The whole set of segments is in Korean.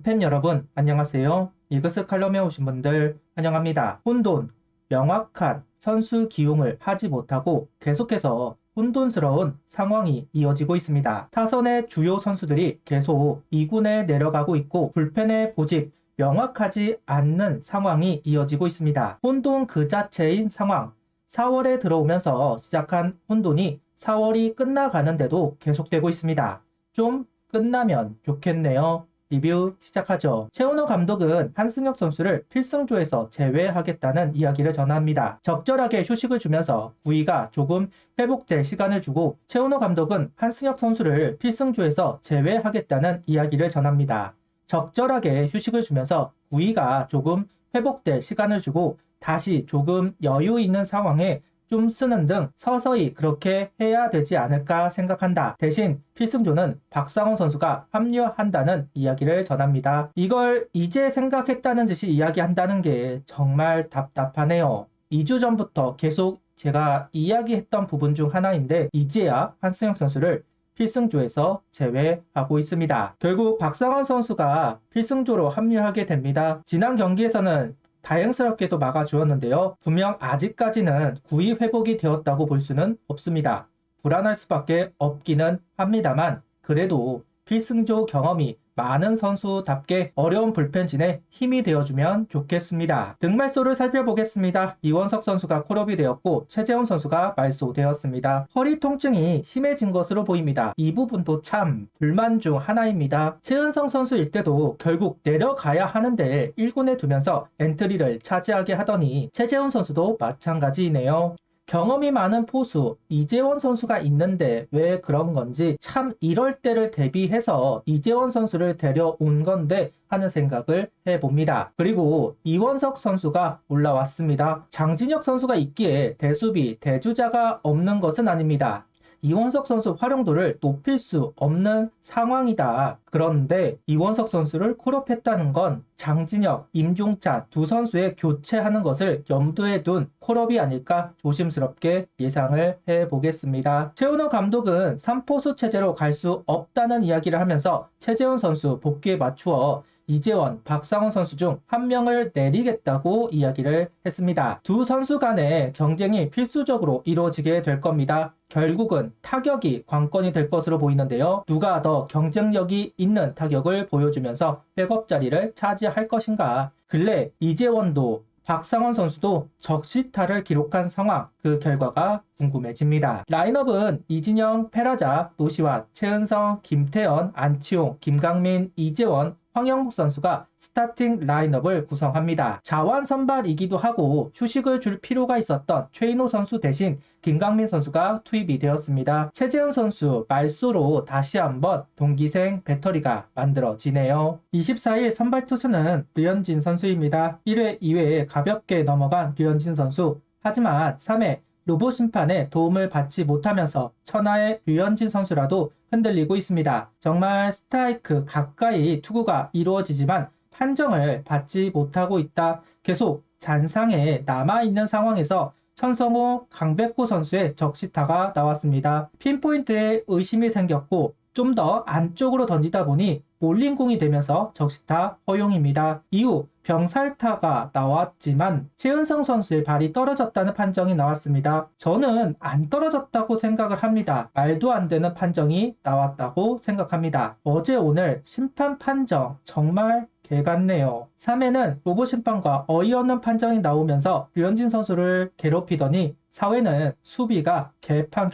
홈팬 여러분 안녕하세요. 이그스 칼럼에 오신 분들 환영합니다. 혼돈, 명확한 선수 기용을 하지 못하고 계속해서 혼돈스러운 상황이 이어지고 있습니다. 타선의 주요 선수들이 계속 2군에 내려가고 있고 불펜의 보직 명확하지 않는 상황이 이어지고 있습니다. 혼돈 그 자체인 상황. 4월에 들어오면서 시작한 혼돈이 4월이 끝나가는데도 계속되고 있습니다. 좀 끝나면 좋겠네요. 리뷰 시작하죠. 최은호 감독은 한승혁 선수를 필승조에서 제외하겠다는 이야기를 전합니다. 적절하게 휴식을 주면서 구위가 조금 회복될 시간을 주고 최은호 감독은 한승혁 선수를 필승조에서 제외하겠다는 이야기를 전합니다. 적절하게 휴식을 주면서 구위가 조금 회복될 시간을 주고 다시 조금 여유 있는 상황에 좀 쓰는 등 서서히 그렇게 해야 되지 않을까 생각한다. 대신 필승조는 박상원 선수가 합류한다는 이야기를 전합니다. 이걸 이제 생각했다는 듯이 이야기한다는 게 정말 답답하네요. 2주 전부터 계속 제가 이야기했던 부분 중 하나인데 이제야 한승혁 선수를 필승조에서 제외하고 있습니다. 결국 박상원 선수가 필승조로 합류하게 됩니다. 지난 경기에서는 다행스럽게도 막아주었는데요. 분명 아직까지는 구위 회복이 되었다고 볼 수는 없습니다. 불안할 수밖에 없기는 합니다만 그래도 필승조 경험이 많은 선수답게 어려운 불펜진에 힘이 되어주면 좋겠습니다. 등말소를 살펴보겠습니다. 이원석 선수가 콜업이 되었고 최재훈 선수가 말소되었습니다. 허리 통증이 심해진 것으로 보입니다. 이 부분도 참 불만 중 하나입니다. 최은성 선수일 때도 결국 내려가야 하는데 1군에 두면서 엔트리를 차지하게 하더니 최재훈 선수도 마찬가지이네요. 경험이 많은 포수 이재원 선수가 있는데 왜 그런 건지 참 이럴 때를 대비해서 이재원 선수를 데려온 건데 하는 생각을 해봅니다. 그리고 이원석 선수가 올라왔습니다. 장진혁 선수가 있기에 대수비, 대주자가 없는 것은 아닙니다. 이원석 선수 활용도를 높일 수 없는 상황이다. 그런데 이원석 선수를 콜업했다는 건 장진혁, 임종찬 두 선수의 교체하는 것을 염두에 둔 콜업이 아닐까 조심스럽게 예상을 해보겠습니다. 최은호 감독은 3포수 체제로 갈 수 없다는 이야기를 하면서 최재훈 선수 복귀에 맞추어 이재원, 박상원 선수 중 한 명을 내리겠다고 이야기를 했습니다. 두 선수 간의 경쟁이 필수적으로 이루어지게 될 겁니다. 결국은 타격이 관건이 될 것으로 보이는데요. 누가 더 경쟁력이 있는 타격을 보여주면서 백업 자리를 차지할 것인가. 근래 이재원도 박상원 선수도 적시타를 기록한 상황, 그 결과가 궁금해집니다. 라인업은 이진영, 페라자, 노시환, 최은성, 김태현, 안치홍, 김강민, 이재원, 황영묵 선수가 스타팅 라인업을 구성합니다. 자완 선발이기도 하고 휴식을 줄 필요가 있었던 최인호 선수 대신 김강민 선수가 투입이 되었습니다. 최재훈 선수 말소로 다시 한번 동기생 배터리가 만들어지네요. 24일 선발 투수는 류현진 선수입니다. 1회, 2회에 가볍게 넘어간 류현진 선수. 하지만 3회 로봇 심판의 도움을 받지 못하면서 천하의 류현진 선수라도 흔들리고 있습니다. 정말 스트라이크 가까이 투구가 이루어지지만 판정을 받지 못하고 있다. 계속 잔상에 남아있는 상황에서 천성호, 강백호 선수의 적시타가 나왔습니다. 핀포인트에 의심이 생겼고 좀 더 안쪽으로 던지다 보니 몰린 공이 되면서 적시타 허용입니다. 이후 병살타가 나왔지만 최은성 선수의 발이 떨어졌다는 판정이 나왔습니다. 저는 안 떨어졌다고 생각을 합니다. 말도 안 되는 판정이 나왔다고 생각합니다. 어제 오늘 심판 판정 정말 개같네요. 3회는 로봇 심판과 어이없는 판정이 나오면서 류현진 선수를 괴롭히더니 4회는 수비가 개판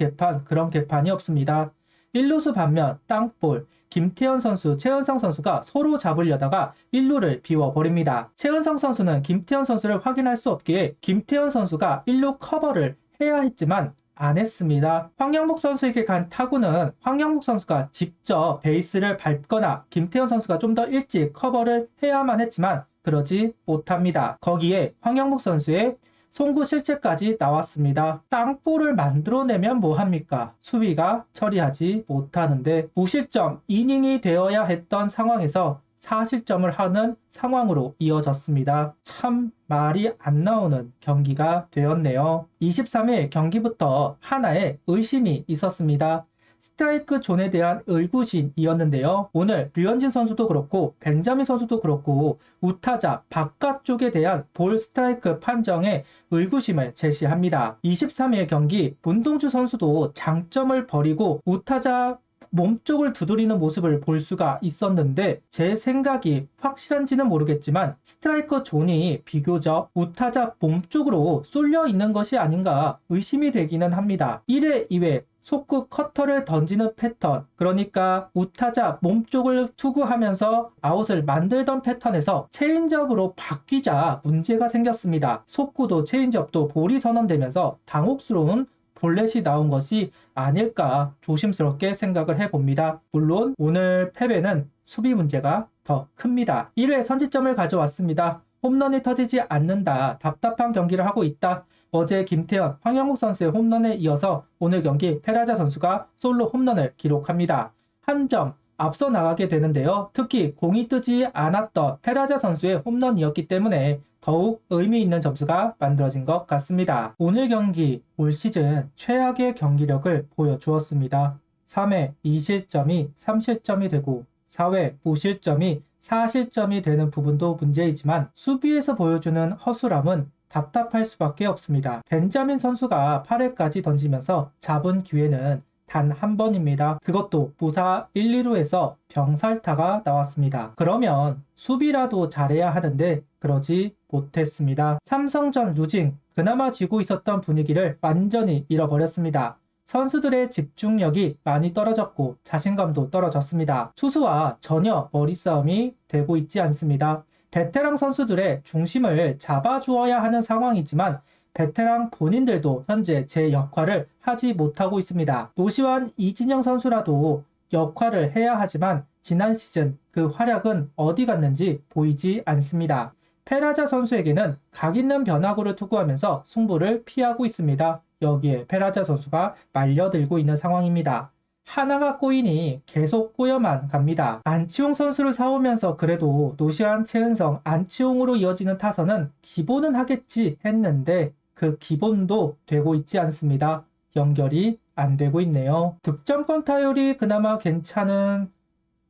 그런 개판이 없습니다. 1루수 반면 땅볼, 김태현 선수, 최은성 선수가 서로 잡으려다가 1루를 비워버립니다. 최은성 선수는 김태현 선수를 확인할 수 없기에 김태현 선수가 1루 커버를 해야 했지만 안 했습니다. 황영묵 선수에게 간 타구는 황영묵 선수가 직접 베이스를 밟거나 김태현 선수가 좀 더 일찍 커버를 해야만 했지만 그러지 못합니다. 거기에 황영묵 선수의 송구 실책까지 나왔습니다. 땅볼을 만들어내면 뭐합니까? 수비가 처리하지 못하는데 무실점 이닝이 되어야 했던 상황에서 4실점을 하는 상황으로 이어졌습니다. 참 말이 안 나오는 경기가 되었네요. 23일 경기부터 하나의 의심이 있었습니다. 스트라이크 존에 대한 의구심이었는데요. 오늘 류현진 선수도 그렇고 벤자민 선수도 그렇고 우타자 바깥쪽에 대한 볼 스트라이크 판정에 의구심을 제시합니다. 23일 경기 문동주 선수도 장점을 버리고 우타자 몸쪽을 두드리는 모습을 볼 수가 있었는데 제 생각이 확실한지는 모르겠지만 스트라이커 존이 비교적 우타자 몸쪽으로 쏠려 있는 것이 아닌가 의심이 되기는 합니다. 1회, 2회 속구 커터를 던지는 패턴, 그러니까 우타자 몸쪽을 투구하면서 아웃을 만들던 패턴에서 체인지업으로 바뀌자 문제가 생겼습니다. 속구도 체인지업도 볼이 선언되면서 당혹스러운 볼넷이 나온 것이 아닐까 조심스럽게 생각을 해봅니다. 물론 오늘 패배는 수비 문제가 더 큽니다. 1회 선취점을 가져왔습니다. 홈런이 터지지 않는다. 답답한 경기를 하고 있다. 어제 김태현, 황영욱 선수의 홈런에 이어서 오늘 경기 페라자 선수가 솔로 홈런을 기록합니다. 한 점 앞서 나가게 되는데요. 특히 공이 뜨지 않았던 페라자 선수의 홈런이었기 때문에 더욱 의미 있는 점수가 만들어진 것 같습니다. 오늘 경기 올 시즌 최악의 경기력을 보여주었습니다. 3회 2실점이 3실점이 되고 4회 5실점이 4실점이 되는 부분도 문제이지만 수비에서 보여주는 허술함은 답답할 수밖에 없습니다. 벤자민 선수가 8회까지 던지면서 잡은 기회는 단 한 번입니다. 그것도 무사 1, 2루에서 병살타가 나왔습니다. 그러면 수비라도 잘해야 하는데 그러지 못했습니다. 삼성전 루징, 그나마 쥐고 있었던 분위기를 완전히 잃어버렸습니다. 선수들의 집중력이 많이 떨어졌고 자신감도 떨어졌습니다. 투수와 전혀 머리싸움이 되고 있지 않습니다. 베테랑 선수들의 중심을 잡아주어야 하는 상황이지만 베테랑 본인들도 현재 제 역할을 하지 못하고 있습니다. 노시환, 이진영 선수라도 역할을 해야 하지만 지난 시즌 그 활약은 어디 갔는지 보이지 않습니다. 페라자 선수에게는 각 있는 변화구를 투구하면서 승부를 피하고 있습니다. 여기에 페라자 선수가 말려들고 있는 상황입니다. 하나가 꼬이니 계속 꼬여만 갑니다. 안치홍 선수를 사오면서 그래도 노시환, 최은성, 안치홍으로 이어지는 타선은 기본은 하겠지 했는데 그 기본도 되고 있지 않습니다. 연결이 안 되고 있네요. 득점권 타율이 그나마 괜찮은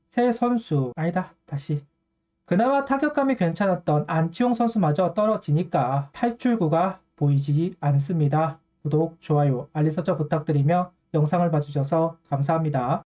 새 선수, 아니다, 다시. 그나마 타격감이 괜찮았던 안치홍 선수마저 떨어지니까 탈출구가 보이지 않습니다. 구독, 좋아요, 알림 설정 부탁드리며 영상을 봐주셔서 감사합니다.